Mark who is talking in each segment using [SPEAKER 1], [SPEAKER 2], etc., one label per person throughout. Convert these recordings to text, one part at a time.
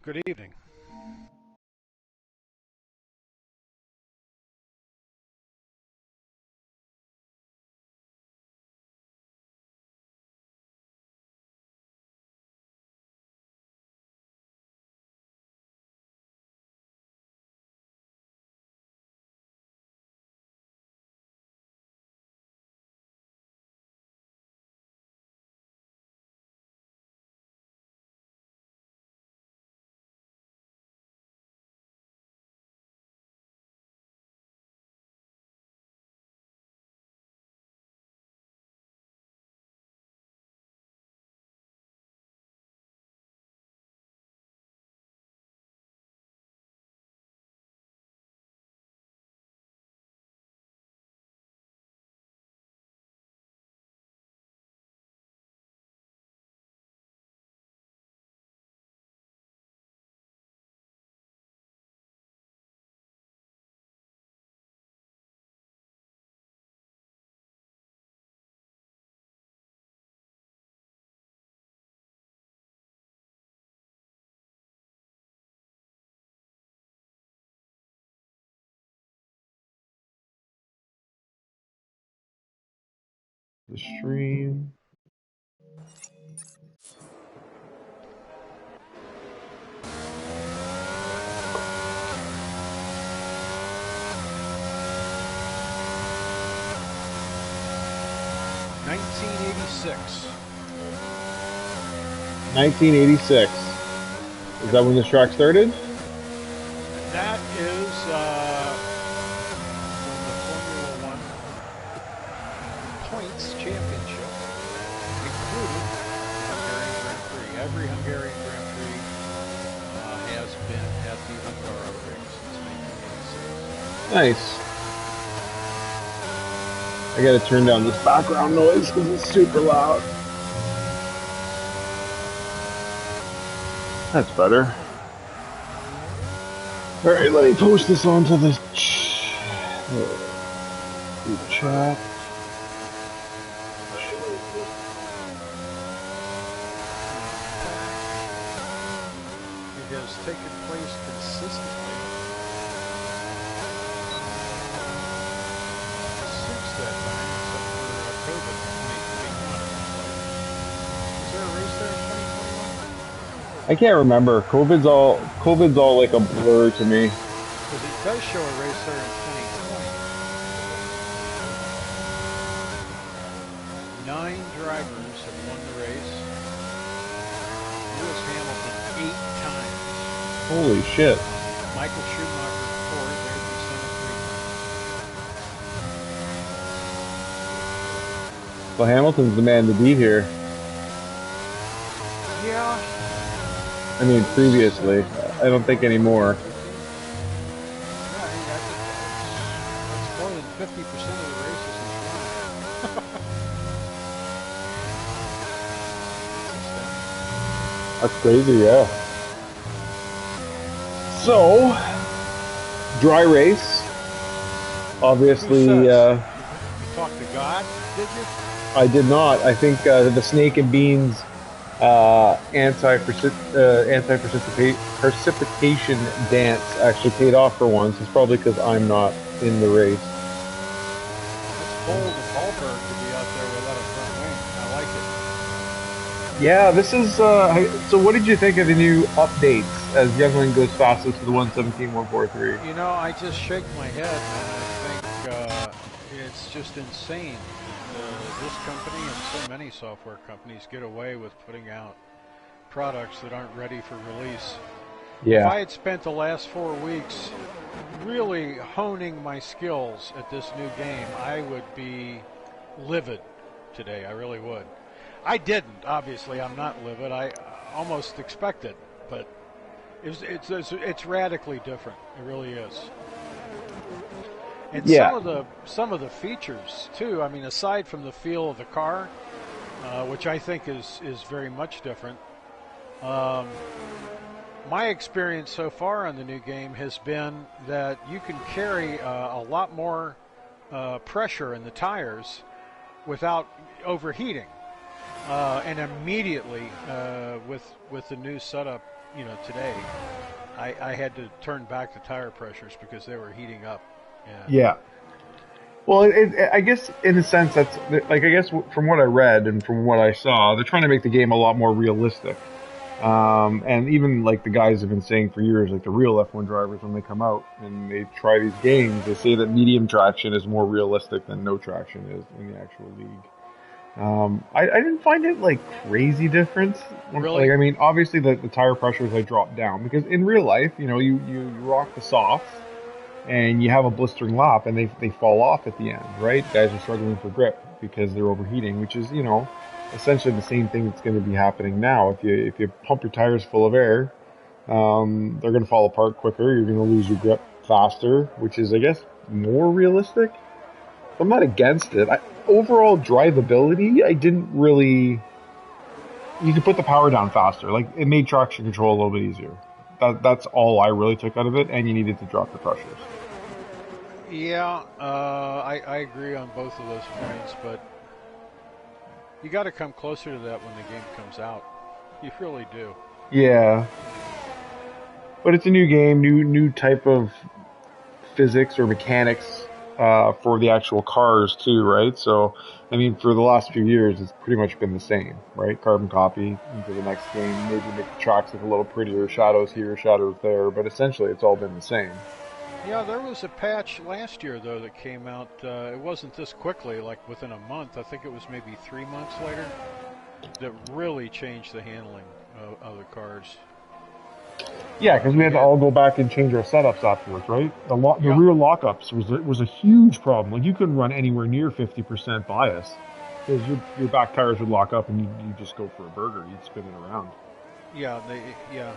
[SPEAKER 1] Good evening.
[SPEAKER 2] The stream.
[SPEAKER 1] '86.
[SPEAKER 2] 1986. Is that when this track started?
[SPEAKER 1] That is when the Formula One points championship included Hungarian Grand Prix. Every Hungarian Grand Prix has been at the Hungara ring since 1986.
[SPEAKER 2] Nice. I gotta turn down this background noise because it's super loud. That's better. Alright, let me post this onto the group chat.
[SPEAKER 1] It has taken place consistently since that time, except for COVID in 2021. Is there a race there in 2021?
[SPEAKER 2] I can't remember. COVID's all like a blur to me.
[SPEAKER 1] Because it does show a race there in 2020. 9 drivers have won the race. Lewis Hamilton 8 times.
[SPEAKER 2] Holy shit.
[SPEAKER 1] Michael Schumacher 4th. Ayrton Senna 3 times.
[SPEAKER 2] Well, Hamilton's the man to beat here.
[SPEAKER 1] Yeah.
[SPEAKER 2] I mean, previously. I don't think anymore.
[SPEAKER 1] Yeah, that's more than 50% of the races he's won.
[SPEAKER 2] That's crazy, yeah. So, dry race. Obviously,
[SPEAKER 1] you talked to God, did you?
[SPEAKER 2] I did not. I think the Snake and Beans anti-precipitation dance actually paid off for once. It's probably because I'm not in the race.
[SPEAKER 1] It's bold and Hallberg to be out there without a front wing. I like it.
[SPEAKER 2] Yeah, this is. So, what did you think of the new updates as Youngling goes fastest to the 117.143?
[SPEAKER 1] You know, I just shake my head and I think it's just insane. This company and so many software companies get away with putting out products that aren't ready for release.
[SPEAKER 2] Yeah.
[SPEAKER 1] If I had spent the last 4 weeks really honing my skills at this new game, I would be livid today. I really would. I didn't, obviously. I'm not livid. I almost expected, but it's radically different. It really is. And
[SPEAKER 2] Yeah.
[SPEAKER 1] some of the features too. I mean, aside from the feel of the car, which I think is very much different. My experience so far on the new game has been that you can carry a lot more pressure in the tires without overheating. And immediately with the new setup, today, I had to turn back the tire pressures because they were heating up. And
[SPEAKER 2] Yeah. Well, I guess in a sense that's like I guess from what I read and from what I saw, they're trying to make the game a lot more realistic. And even like the guys have been saying for years, like the real F1 drivers when they come out and they try these games, they say that medium traction is more realistic than no traction is in the actual league. I didn't find it like crazy difference. Like
[SPEAKER 1] really,
[SPEAKER 2] I mean, obviously the tire pressures I dropped down because in real life, you rock the softs and you have a blistering lap and they fall off at the end, right? Guys are struggling for grip because they're overheating, which is, essentially the same thing that's going to be happening now. If you pump your tires full of air, they're going to fall apart quicker. You're going to lose your grip faster, which is, I guess, more realistic. I'm not against it. Overall drivability, I didn't really. You could put the power down faster. Like it made traction control a little bit easier. That's all I really took out of it, and you needed to drop the pressures.
[SPEAKER 1] yeah, I agree on both of those points, but you got to come closer to that when the game comes out. You really do.
[SPEAKER 2] Yeah, but it's a new game, new type of physics or mechanics for the actual cars too, right? So, I mean, for the last few years, it's pretty much been the same, right? Carbon copy into the next game, maybe make the tracks look a little prettier, shadows here, shadows there, but essentially it's all been the same.
[SPEAKER 1] Yeah, there was a patch last year though that came out. It wasn't this quickly, like within a month. I think it was maybe 3 months later that really changed the handling of the cars.
[SPEAKER 2] Yeah, because we
[SPEAKER 1] You
[SPEAKER 2] had to
[SPEAKER 1] had,
[SPEAKER 2] all go back and change our setups afterwards, right? The
[SPEAKER 1] yeah,
[SPEAKER 2] rear lockups was a huge problem. Like you couldn't run anywhere near 50% bias because your back tires would lock up and you just go for a burger. You'd spin it around.
[SPEAKER 1] yeah.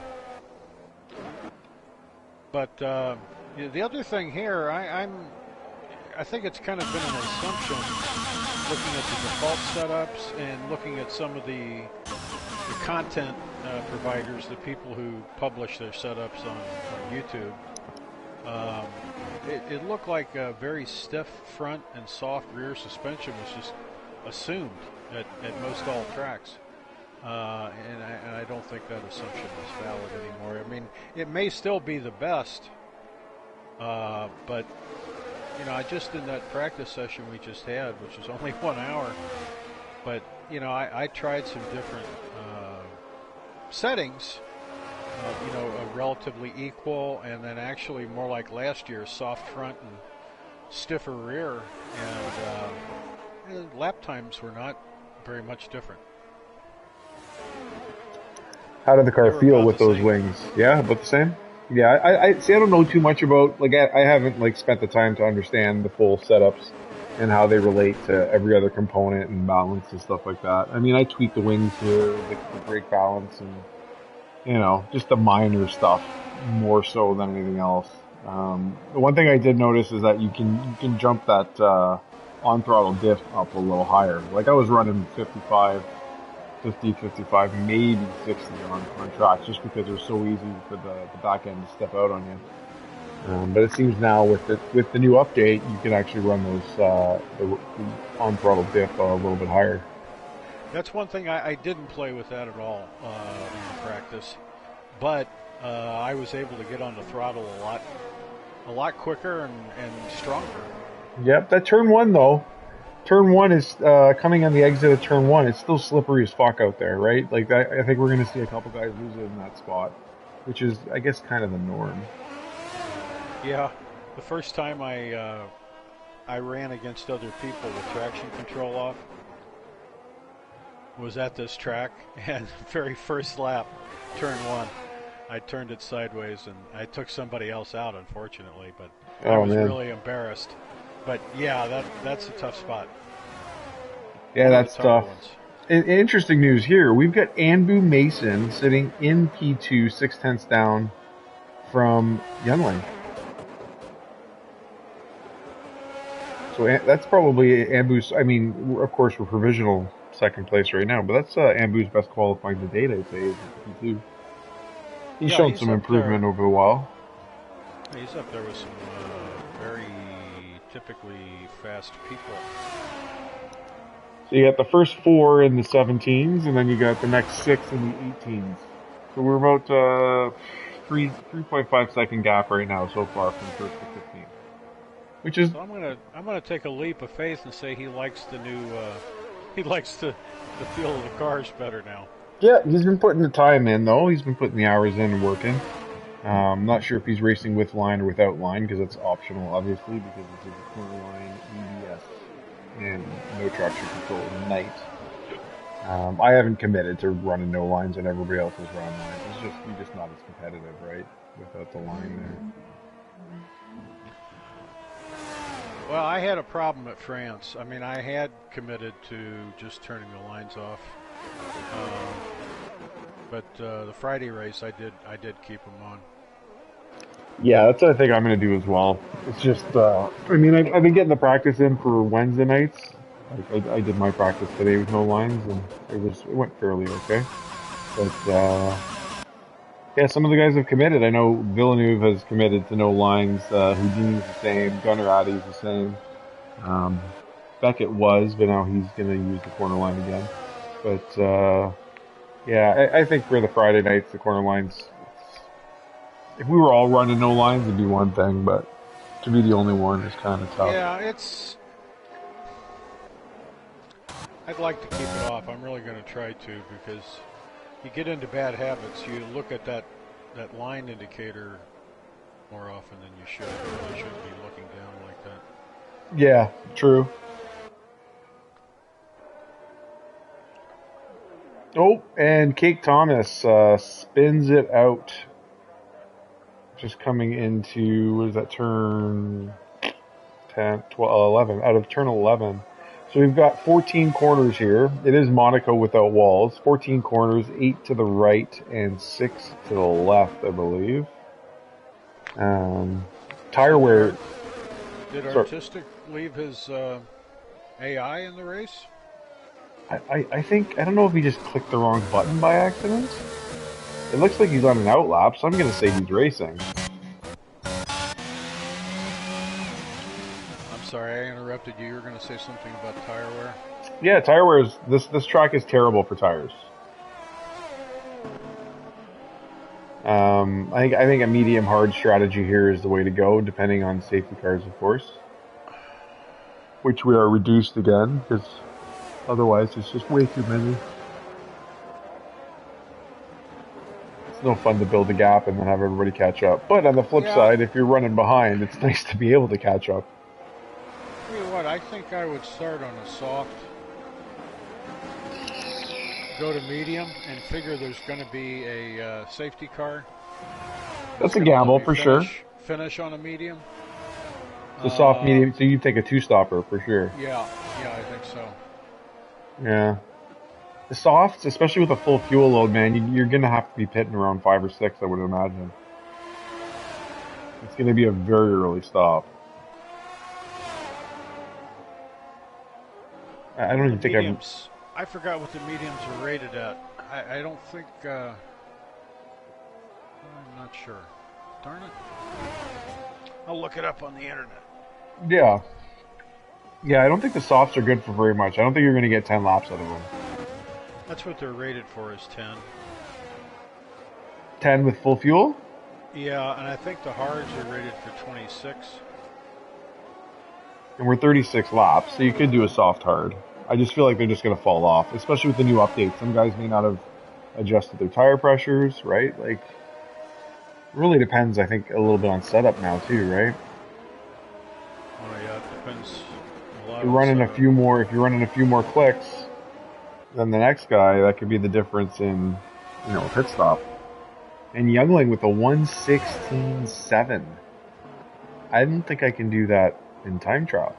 [SPEAKER 1] But the other thing here, I think it's kind of been an assumption looking at the default setups and looking at some of the content providers, the people who publish their setups on YouTube. Um, it looked like a very stiff front and soft rear suspension was just assumed at most all tracks. And I don't think that assumption is valid anymore. I mean, it may still be the best, but I just in that practice session we just had, which was only 1 hour, but I tried some different settings. Relatively equal, and then actually more like last year, soft front and stiffer rear, and lap times were not very much different.
[SPEAKER 2] How did the
[SPEAKER 1] They
[SPEAKER 2] car
[SPEAKER 1] were
[SPEAKER 2] feel
[SPEAKER 1] about
[SPEAKER 2] with
[SPEAKER 1] the
[SPEAKER 2] those
[SPEAKER 1] same.
[SPEAKER 2] wings? Yeah, about the same. Yeah, I see. I don't know too much about like I haven't like spent the time to understand the full setups and how they relate to every other component and balance and stuff like that. I mean, I tweak the wings here, the brake balance, and just the minor stuff more so than anything else. The one thing I did notice is that you can jump that on throttle diff up a little higher. Like I was running 55, 50, 55, maybe 60 on tracks just because it was so easy for the back end to step out on you. But it seems now with the new update, you can actually run those the on throttle diff a little bit higher.
[SPEAKER 1] That's one thing I didn't play with that at all in practice, but I was able to get on the throttle a lot quicker and stronger.
[SPEAKER 2] Yep, that turn one though. Turn one is coming on the exit of turn one. It's still slippery as fuck out there, right? Like I think we're going to see a couple guys lose it in that spot, which is, I guess, kind of the norm.
[SPEAKER 1] Yeah, the first time I ran against other people with traction control off was at this track, and very first lap, turn one, I turned it sideways and I took somebody else out, unfortunately, but I
[SPEAKER 2] Oh
[SPEAKER 1] was
[SPEAKER 2] man,
[SPEAKER 1] really embarrassed. But yeah, that's a tough spot.
[SPEAKER 2] yeah,
[SPEAKER 1] One of the
[SPEAKER 2] that's
[SPEAKER 1] tougher
[SPEAKER 2] tough.
[SPEAKER 1] ones.
[SPEAKER 2] Interesting news here. We've got Anbu Mason sitting in P2, 6/10 down from Yunling. So that's probably Ambu's. I mean, of course, we're provisional second place right now, but that's Ambu's best qualifying to date, I'd say, is P2. He's
[SPEAKER 1] Yeah,
[SPEAKER 2] shown
[SPEAKER 1] he's
[SPEAKER 2] some
[SPEAKER 1] up there.
[SPEAKER 2] improvement over the while.
[SPEAKER 1] He's up there with some very typically fast people.
[SPEAKER 2] So you got the first 4 in the 17s, and then you got the next 6 in the 18s. So we're about 3.5 second gap right now so far from first to 15th, which is
[SPEAKER 1] So I'm gonna take a leap of faith and say he likes the new he likes the feel of the cars better now.
[SPEAKER 2] yeah. He's been putting the time in though. He's been putting the hours in and working. Not sure if he's racing with line or without line because it's optional, obviously, because this is a corner line EBS and no traction control at night. I haven't committed to running no lines and everybody else is running lines. You're just not as competitive, right? Without the line there.
[SPEAKER 1] Well, I had a problem at France. I mean, I had committed to just turning the lines off, but the Friday race, I did keep them on.
[SPEAKER 2] Yeah, that's what I think I'm going to do as well. It's just, I mean, I've been getting the practice in for Wednesday nights. I did my practice today with no lines, and it went fairly okay. But yeah, some of the guys have committed. I know Villeneuve has committed to no lines. Houdini's the same. Gunnerati's the same. Um, Beckett was, but now he's going to use the corner line again. But yeah, I think for the Friday nights, the corner lines. If we were all running no lines, it'd be one thing, but to be the only one is kind of tough.
[SPEAKER 1] Yeah, I'd like to keep it off. I'm really going to try to because you get into bad habits. You look at that line indicator more often than you should. You really shouldn't be looking down like that.
[SPEAKER 2] Yeah, true. Oh, and Cake Thomas spins it out. Just coming into, what is that, turn 10, 12, 11, out of turn 11. So we've got 14 corners here. It is Monaco without walls. 14 corners, 8 to the right and 6 to the left, I believe. Tire wear.
[SPEAKER 1] Did Artistic leave his AI in the race?
[SPEAKER 2] I think, I don't know if he just clicked the wrong button by accident. It looks like he's on an outlap, so I'm going to say he's racing.
[SPEAKER 1] I'm sorry, I interrupted you. You were going to say something about tire wear?
[SPEAKER 2] Yeah, tire wear is, this track is terrible for tires. I think a medium hard strategy here is the way to go, depending on safety cars, of course. Which we are reduced again, because otherwise it's just way too many. It's no fun to build a gap and then have everybody catch up. But on the flip side, if you're running behind, it's nice to be able to catch up.
[SPEAKER 1] Tell you what, I think I would start on a soft, go to medium, and figure there's going to be a safety car.
[SPEAKER 2] That's a gamble for sure.
[SPEAKER 1] Finish on a medium.
[SPEAKER 2] The soft medium, so you take a 2-stopper for sure.
[SPEAKER 1] Yeah, I think so.
[SPEAKER 2] Yeah. The softs, especially with a full fuel load, man, you're going to have to be pitting around 5 or 6, I would imagine. It's going to be a very early stop. I don't even think
[SPEAKER 1] I forgot what the mediums are rated at. I don't think... I'm not sure. Darn it. I'll look it up on the internet.
[SPEAKER 2] Yeah. Yeah, I don't think the softs are good for very much. I don't think you're going to get 10 laps out of them.
[SPEAKER 1] That's what they're rated for, is 10.
[SPEAKER 2] 10 with full fuel?
[SPEAKER 1] Yeah, and I think the hards are rated for 26.
[SPEAKER 2] And we're 36 laps, so you could do a soft hard. I just feel like they're just going to fall off, especially with the new updates. Some guys may not have adjusted their tire pressures, right? Like, it really depends, I think, a little bit on setup now, too, right?
[SPEAKER 1] Oh, yeah, it depends a lot.
[SPEAKER 2] If you're running a few more clicks than the next guy, that could be the difference in, a pit stop. And Youngling with a 1:16.7. I don't think I can do that in time trial.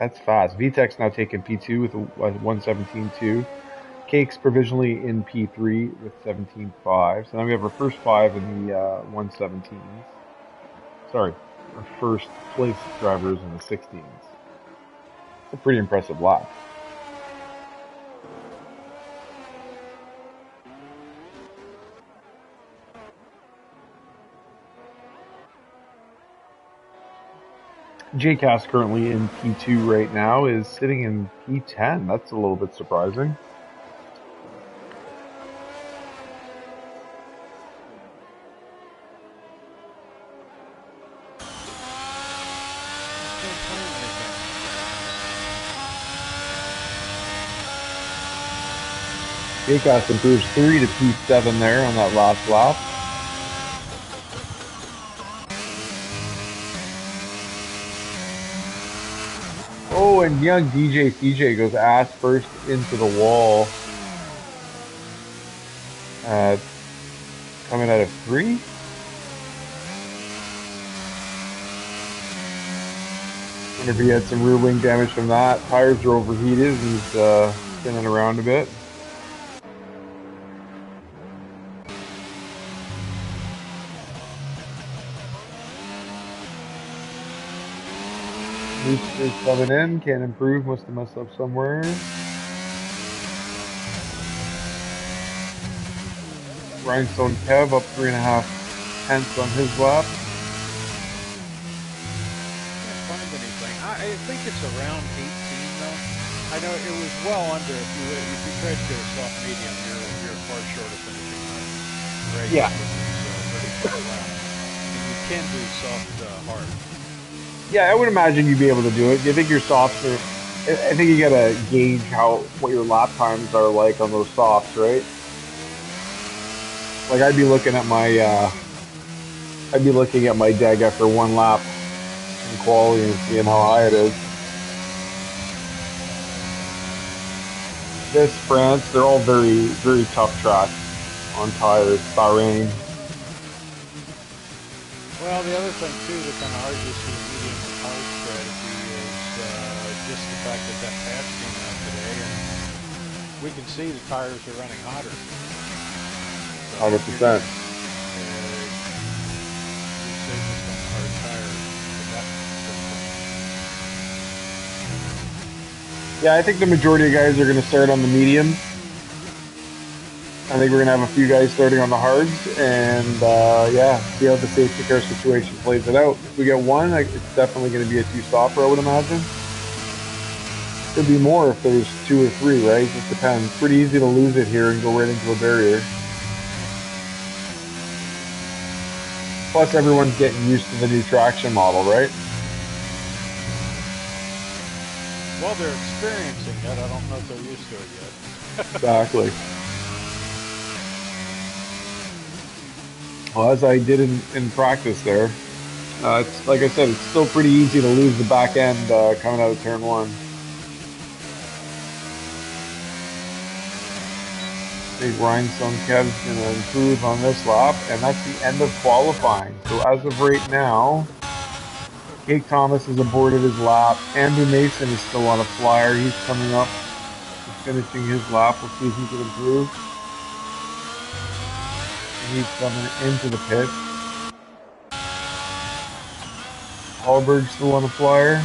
[SPEAKER 2] That's fast. VTEC's now taking P2 with a 1:17.2. Cake's provisionally in P3 with 17.5. So now we have our first 5 in the 1:17s. Sorry, our first place drivers in the 16s. It's a pretty impressive lap. JCast currently in P2 right now is sitting in P10. That's a little bit surprising. JCast improves 3 to P7 there on that last lap. Oh, and young DJ CJ goes ass first into the wall. Coming out of 3. Wonder if he had some rear wing damage from that. Tires are overheated and he's spinning around a bit. Luke is coming in, can't improve, must have messed up somewhere. Rhinestone Kev up 3.5 tenths on his lap.
[SPEAKER 1] Can't find anything. I think it's around 18 though. I know it was well under. If you tried to go soft medium, you're far short of finishing right.
[SPEAKER 2] Yeah.
[SPEAKER 1] And you can do soft hard.
[SPEAKER 2] Yeah, I would imagine you'd be able to do it. You think your softs are? I think you gotta gauge what your lap times are like on those softs, right? Like I'd be looking at my deg after one lap in quali and seeing how high it is. This France, they're all very, very tough tracks on tires. Bahrain.
[SPEAKER 1] Well, the other thing too that kind of argues for the medium and hard strategy is just the fact that patch came out today, and we can see the tires are running hotter.
[SPEAKER 2] 100%. Yeah, I think the majority of guys are going to start on the medium. I think we're going to have a few guys starting on the hards, and yeah, see how the safety car situation plays it out. If we get one, it's definitely going to be a 2-stopper, I would imagine. Could be more if there's 2 or 3, right? It just depends. Pretty easy to lose it here and go right into a barrier. Plus, everyone's getting used to the new traction model, right?
[SPEAKER 1] Well, they're experiencing it. I don't know if they're used to it yet.
[SPEAKER 2] Exactly. Well, as I did in practice there, it's like I said, it's still pretty easy to lose the back end coming out of turn 1. I think Rhinestone Kev's going to improve on this lap, and that's the end of qualifying. So as of right now, Cake Thomas has aborted his lap. Andrew Mason is still on a flyer. He's coming up, he's finishing his lap. We'll see if he can improve. He's coming into the pit. Hallberg's still on a flyer.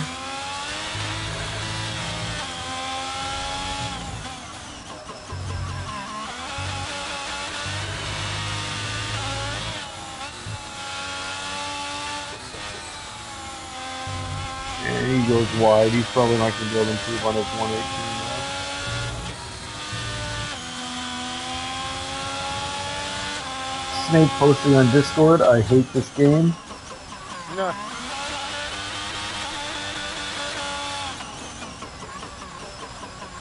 [SPEAKER 2] And he goes wide. He's probably not going to be able to improve on his 118 now. Snake posting on Discord, I hate this game.
[SPEAKER 1] No.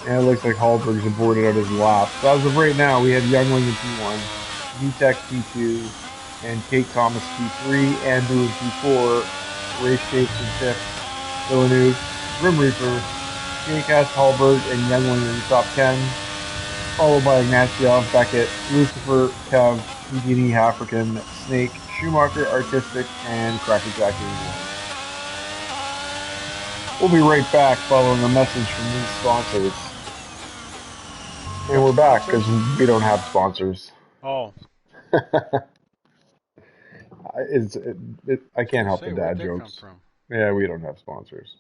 [SPEAKER 2] And it looks like Hallberg's aborted out his lap. So as of right now, we have Youngling in P1, VTech P2, and Cake Thomas P3, Andrew in P4, Race Shapes in 5th, Villeneuve, Grim Reaper, Jcast, Hallberg, and Youngling in the top 10, followed by Ignatieff, Beckett, Lucifer, Kev, Houdini, African, Snake, Schumacher, Artistic, and Cracker Jack 81. We'll be right back following a message from these sponsors. And we're back because we don't have sponsors.
[SPEAKER 1] Oh.
[SPEAKER 2] I can't help the dad jokes. Yeah, we don't have sponsors.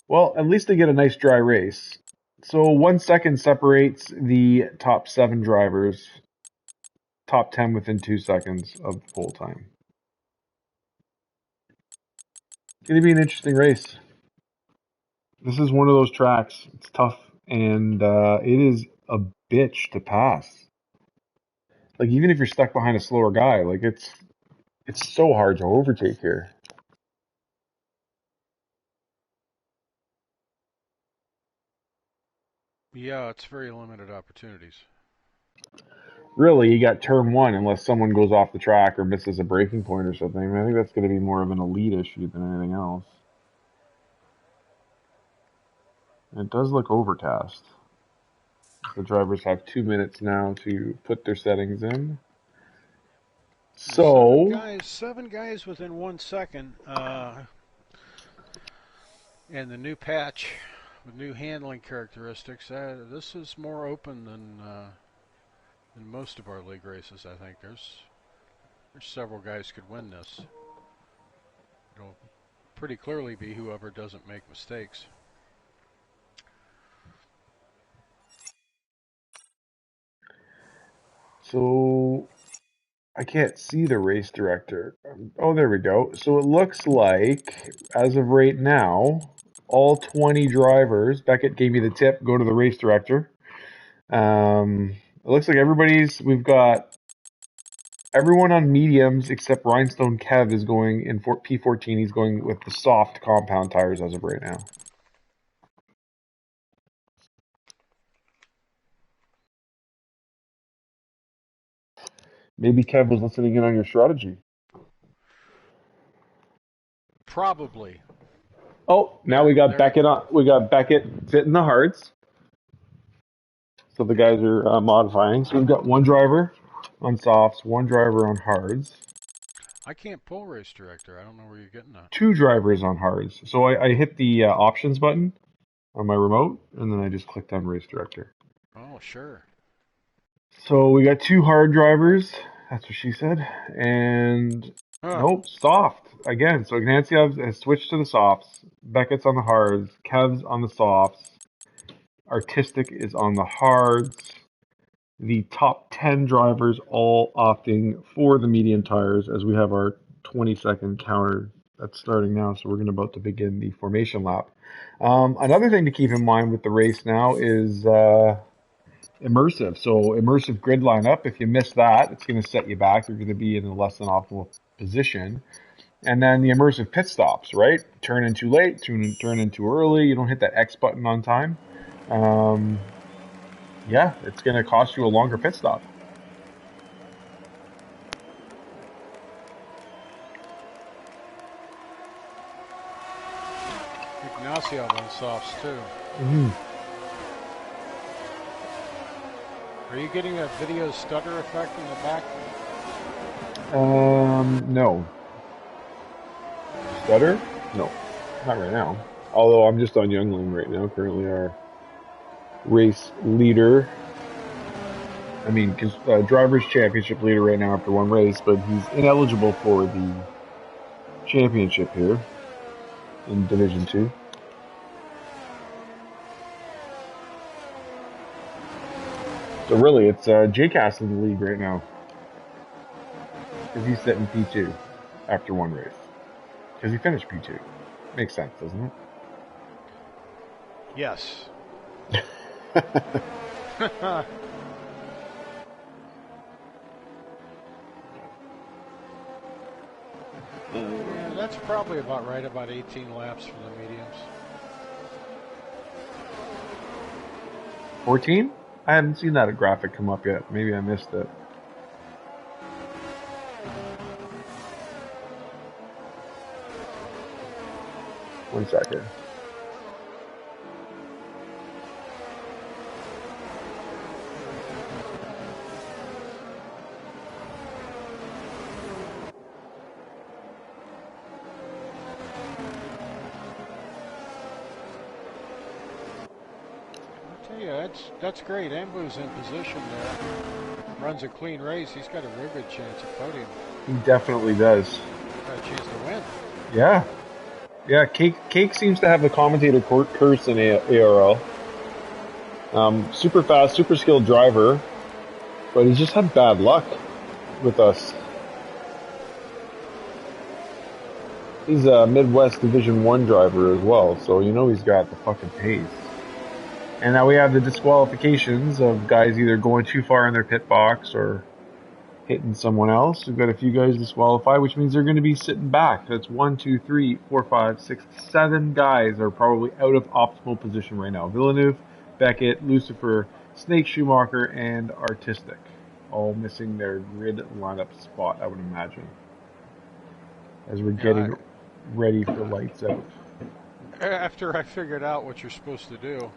[SPEAKER 2] Well, at least they get a nice dry race. So 1 second separates the top 7 drivers. top 10 within 2 seconds of the pole time. It's going to be an interesting race. This is one of those tracks. It's tough, and it is a bitch to pass. Like, even if you're stuck behind a slower guy, like, it's so hard to overtake here.
[SPEAKER 1] Yeah, it's very limited opportunities.
[SPEAKER 2] Really, you got turn one unless someone goes off the track or misses a braking point or something. I mean, I think that's going to be more of an elite issue than anything else. It does look overcast. The drivers have 2 minutes now to put their settings in. So
[SPEAKER 1] seven guys within 1 second, and the new patch with new handling characteristics. This is more open than most of our league races. I think there's several guys could win this. It'll pretty clearly be whoever doesn't make mistakes.
[SPEAKER 2] So I can't see the race director. Oh, there we go. So it looks like, as of right now, all 20 drivers, Beckett gave me the tip, go to the race director. It looks like we've got everyone on mediums except Rhinestone Kev is going in P14. He's going with the soft compound tires as of right now. Maybe Kev was listening in on your strategy.
[SPEAKER 1] Probably.
[SPEAKER 2] Oh, now we got Beckett on. We got Beckett sitting the hards. So the guys are modifying. So we've got one driver on softs, one driver on hards.
[SPEAKER 1] I can't pull race director. I don't know where you're getting at.
[SPEAKER 2] 2 drivers on hards. So I hit the options button on my remote, and then I just clicked on race director.
[SPEAKER 1] Oh, sure.
[SPEAKER 2] So we got 2 hard drivers. That's what she said. And nope, soft again. So Nancy has switched to the softs. Beckett's on the hards. Kev's on the softs. Artistic is on the hards. The top 10 drivers all opting for the medium tires as we have our 20-second counter that's starting now. So we're about to begin the formation lap. Another thing to keep in mind with the race now is immersive. So immersive grid lineup, if you miss that, it's going to set you back. You're going to be in a less than optimal position. And then the immersive pit stops, right? Turn in too late, turn in too early. You don't hit that X button on time. Yeah, it's going to cost you a longer pit stop.
[SPEAKER 1] Ignacio on softs too.
[SPEAKER 2] Mm-hmm.
[SPEAKER 1] Are you getting a video stutter effect in the back?
[SPEAKER 2] No. Stutter? No, not right now. Although I'm just on Youngling right now, currently our race leader. I mean, because driver's championship leader right now after one race, but he's ineligible for the championship here in Division 2. So really, it's JCast in the league right now. Because he's sitting P2 after one race. Because he finished P2. Makes sense, doesn't it?
[SPEAKER 1] Yes. Yeah, that's probably about right, about 18 laps for the mediums.
[SPEAKER 2] 14? I haven't seen that graphic come up yet. Maybe I missed it. One second.
[SPEAKER 1] That's great. Ambu's in position there. Runs a clean race. He's got a real good chance at podium.
[SPEAKER 2] He definitely does.
[SPEAKER 1] Got a chance to win.
[SPEAKER 2] Yeah. Yeah, Cake seems to have the commentator curse in ARL. Super fast, super skilled driver, but he's just had bad luck. with us. He's a Midwest Division 1 driver as well, so you know he's got the fucking pace. And now we have the disqualifications of guys either going too far in their pit box or hitting someone else. We've got a few guys disqualified, which means they're going to be sitting back. That's 1, 2, 3, 4, 5, 6, 7 guys are probably out of optimal position right now. Villeneuve, Beckett, Lucifer, Snake Schumacher, and Artistic. All missing their grid lineup spot, I would imagine. As we're getting ready for lights out.
[SPEAKER 1] After I figured out what you're supposed to do,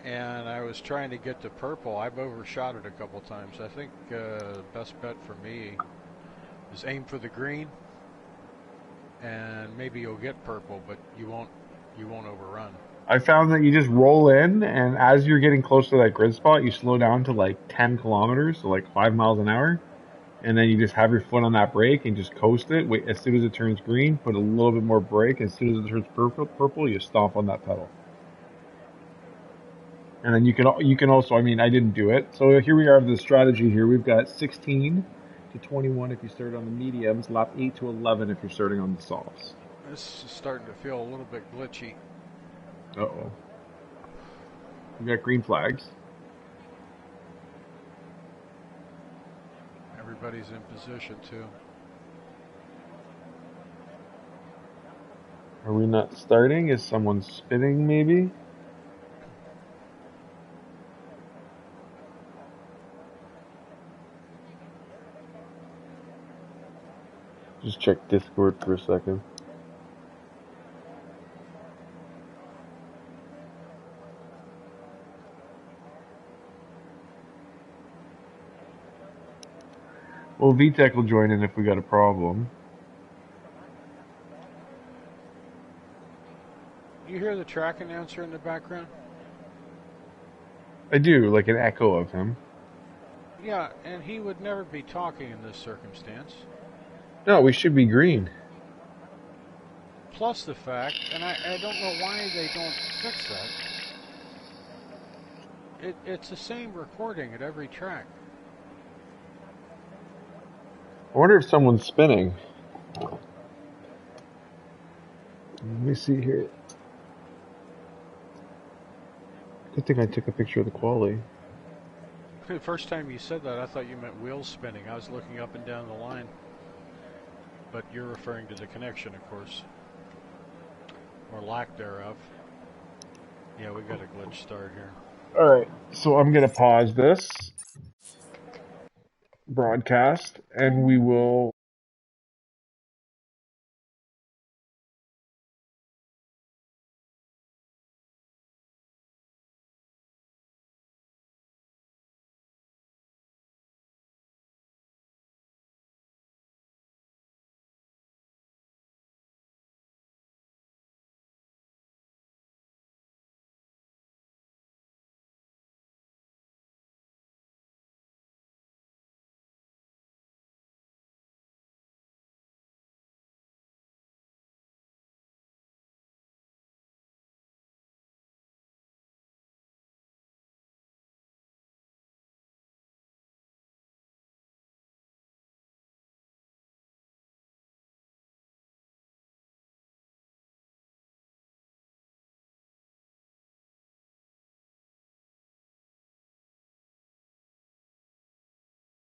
[SPEAKER 1] and I was trying to get to purple, I've overshot it a couple times. I think the best bet for me is aim for the green, and maybe you'll get purple, but you won't overrun.
[SPEAKER 2] I found that you just roll in, and as you're getting close to that grid spot, you slow down to like 10 kilometers, so like 5 miles an hour, and then you just have your foot on that brake and just coast it. Wait, as soon as it turns green, put a little bit more brake. As soon as it turns purple, you stomp on that pedal. And then you can also, I mean, I didn't do it. So here we are with the strategy here. We've got 16 to 21 if you start on the mediums, lap 8 to 11 if you're starting on the softs.
[SPEAKER 1] This is starting to feel a little bit glitchy.
[SPEAKER 2] Uh-oh. We got green flags.
[SPEAKER 1] Everybody's in position too.
[SPEAKER 2] Are we not starting? Is someone spinning maybe? Just check Discord for a second. Well, VTech will join in if we got a problem.
[SPEAKER 1] You hear the track announcer in the background?
[SPEAKER 2] I do, like an echo of him.
[SPEAKER 1] Yeah, and he would never be talking in this circumstance.
[SPEAKER 2] No, we should be green.
[SPEAKER 1] Plus the fact, and I don't know why they don't fix that, it's the same recording at every track.
[SPEAKER 2] I wonder if someone's spinning. Let me see here. Good thing I took a picture of the Quali.
[SPEAKER 1] The first time you said that, I thought you meant wheels spinning. I was looking up and down the line. But you're referring to the connection, of course. Or lack thereof. Yeah, we got a glitch start here.
[SPEAKER 2] Alright, so I'm going to pause this broadcast, and we will